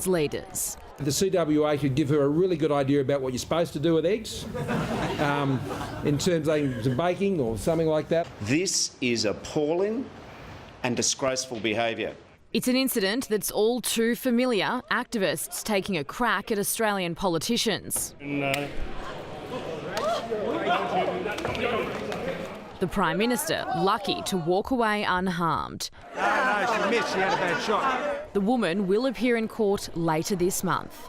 leaders. The CWA could give her a really good idea about what you're supposed to do with eggs in terms of baking or something like that. This is appalling and disgraceful behaviour. It's an incident that's all too familiar, activists taking a crack at Australian politicians. The Prime Minister lucky to walk away unharmed. No, she missed. She had a bad shot. The woman will appear in court later this month.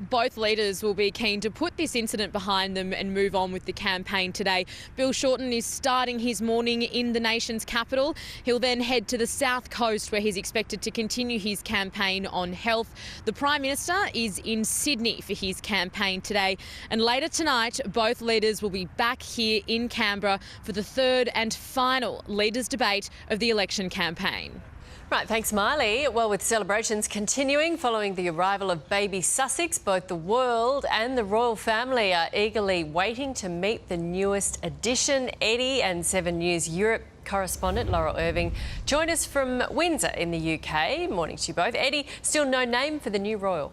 Both leaders will be keen to put this incident behind them and move on with the campaign today. Bill Shorten is starting his morning in the nation's capital. He'll then head to the south coast where he's expected to continue his campaign on health. The Prime Minister is in Sydney for his campaign today. And later tonight, both leaders will be back here in Canberra for the third and final leaders' debate of the election campaign. Right, thanks, Miley. Well, with celebrations continuing following the arrival of baby Sussex, both the world and the royal family are eagerly waiting to meet the newest addition. Eddie and 7 News Europe correspondent Laura Irving join us from Windsor in the UK. Morning to you both. Eddie, still no name for the new royal.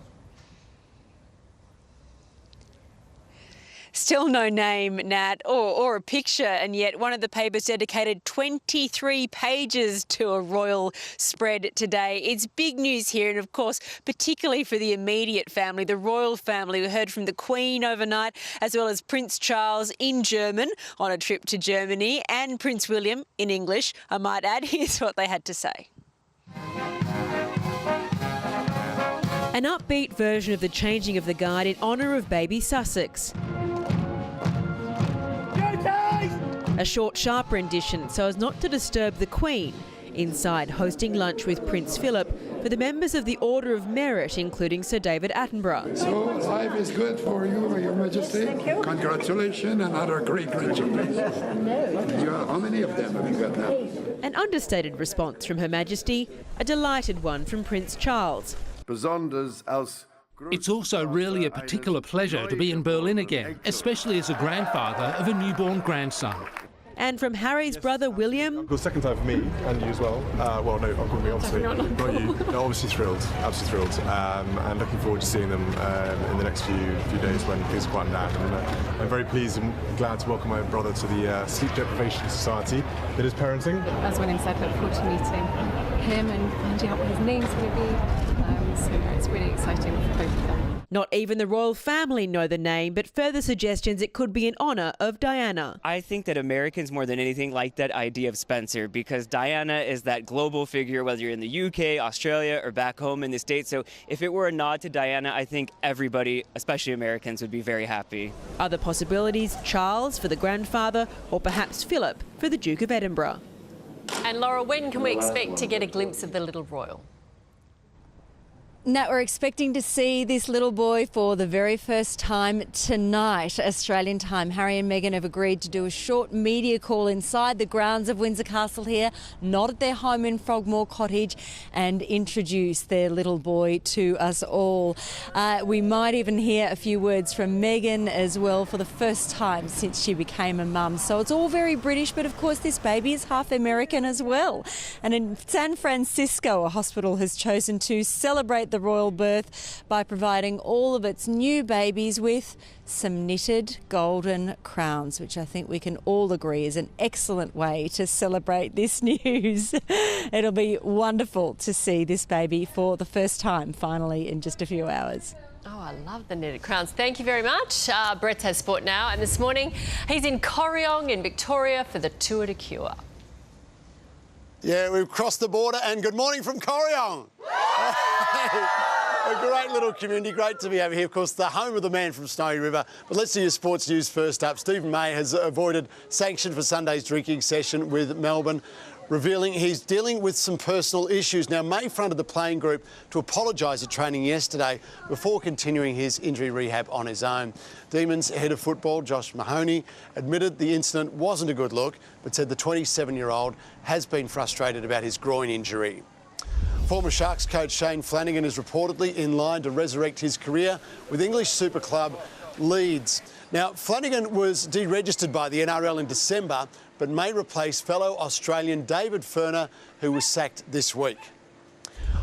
Still no name, Nat, or a picture, and yet one of the papers dedicated 23 pages to a royal spread today. It's big news here, and of course, particularly for the immediate family, the royal family. We heard from the Queen overnight, as well as Prince Charles in German on a trip to Germany, and Prince William in English, I might add. Here's what they had to say. An upbeat version of the changing of the guard in honour of baby Sussex. A short, sharp rendition so as not to disturb the Queen. Inside, hosting lunch with Prince Philip for the members of the Order of Merit, including Sir David Attenborough. So life is good for you, Your Majesty. Thank you. Congratulations, another great grandchildren. How many of them have you got now? An understated response from Her Majesty, a delighted one from Prince Charles. It's also really a particular pleasure to be in Berlin again, especially as a grandfather of a newborn grandson. And from Harry's brother William. The second time for me and you as well. Well, no, Uncle me, obviously. Not you. No, obviously thrilled, absolutely thrilled. And looking forward to seeing them in the next few days when things quieten down. And I'm very pleased and glad to welcome my brother to the Sleep Deprivation Society that is parenting. As William said, look forward to meeting him and finding out what his name's going to be. So it's really exciting for both of them. Not even the royal family know the name, but further suggestions it could be in honour of Diana. I think that Americans more than anything like that idea of Spencer because Diana is that global figure, whether you're in the UK, Australia, or back home in the States. So if it were a nod to Diana, I think everybody, especially Americans, would be very happy. Other possibilities, Charles for the grandfather, or perhaps Philip for the Duke of Edinburgh. And Laura, when can we expect to get a glimpse of the little royal? Nat, we're expecting to see this little boy for the very first time tonight, Australian time. Harry and Meghan have agreed to do a short media call inside the grounds of Windsor Castle here, not at their home in Frogmore Cottage, and introduce their little boy to us all. We might even hear a few words from Meghan as well for the first time since she became a mum. So it's all very British, but of course this baby is half American as well. And in San Francisco, a hospital has chosen to celebrate the royal birth by providing all of its new babies with some knitted golden crowns, which I think we can all agree is an excellent way to celebrate this news. It'll be wonderful to see this baby for the first time finally in just a few hours. Oh, I love the knitted crowns. Thank you very much. Brett has sport now, and this morning he's in Corryong in Victoria for the Tour de Cure. Yeah, we've crossed the border, and good morning from Corryong. A great little community, great to be over here. Of course, the home of the man from Snowy River. But let's see your sports news first up. Stephen May has avoided sanction for Sunday's drinking session with Melbourne, revealing he's dealing with some personal issues. Now, May fronted the playing group to apologise at training yesterday before continuing his injury rehab on his own. Demons head of football, Josh Mahoney, admitted the incident wasn't a good look, but said the 27-year-old has been frustrated about his groin injury. Former Sharks coach Shane Flanagan is reportedly in line to resurrect his career with English super club Leeds. Now, Flanagan was deregistered by the NRL in December, but may replace fellow Australian David Furner, who was sacked this week.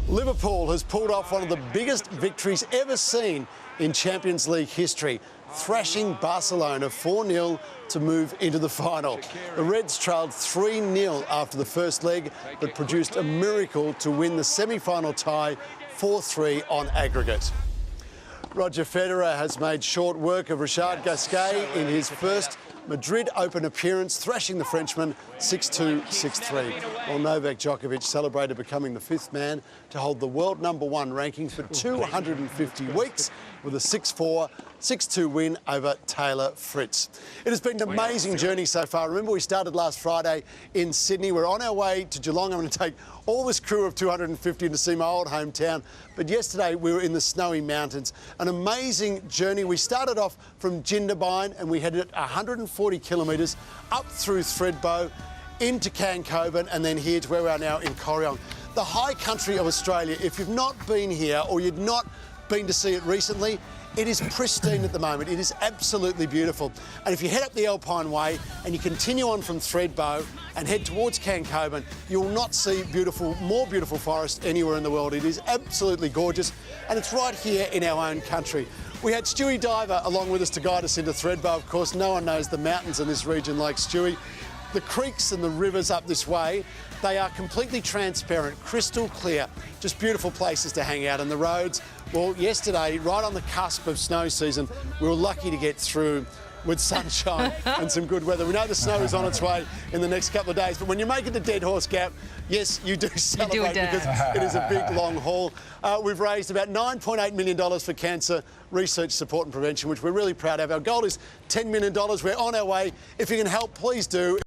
Liverpool has pulled off one of the biggest victories ever seen in Champions League history, thrashing Barcelona 4-0 to move into the final. The Reds trailed 3-0 after the first leg, but produced a miracle to win the semi-final tie 4-3 on aggregate. Roger Federer has made short work of Richard Gasquet in his first Madrid Open appearance, thrashing the Frenchman 6-2, 6-3. While Novak Djokovic celebrated becoming the 5th man to hold the world #1 ranking for 250 weeks with a 6-4, 6-2 win over Taylor Fritz. It has been an amazing journey so far. Remember, we started last Friday in Sydney. We're on our way to Geelong. I'm going to take all this crew of 250 to see my old hometown. But yesterday we were in the snowy mountains. An amazing journey. We started off from Jindabyne and we headed 140 kilometres up through Thredbo into Cancoban and then here to where we are now in Corryong. The high country of Australia, if you've not been here or you've not been to see it recently, it is pristine at the moment. It is absolutely beautiful. And if you head up the Alpine Way and you continue on from Thredbo and head towards Cancoban, you will not see more beautiful forest anywhere in the world. It is absolutely gorgeous, and it's right here in our own country. We had Stewie Diver along with us to guide us into Thredbo. Of course, no one knows the mountains in this region like Stewie. The creeks and the rivers up this way, they are completely transparent, crystal clear, just beautiful places to hang out. And the roads, well, yesterday, right on the cusp of snow season, we were lucky to get through with sunshine and some good weather. We know the snow is on its way in the next couple of days, but when you make it to Dead Horse Gap, yes, you do celebrate because it is a big, long haul. We've raised about $9.8 million for cancer research, support and prevention, which we're really proud of. Our goal is $10 million. We're on our way. If you can help, please do.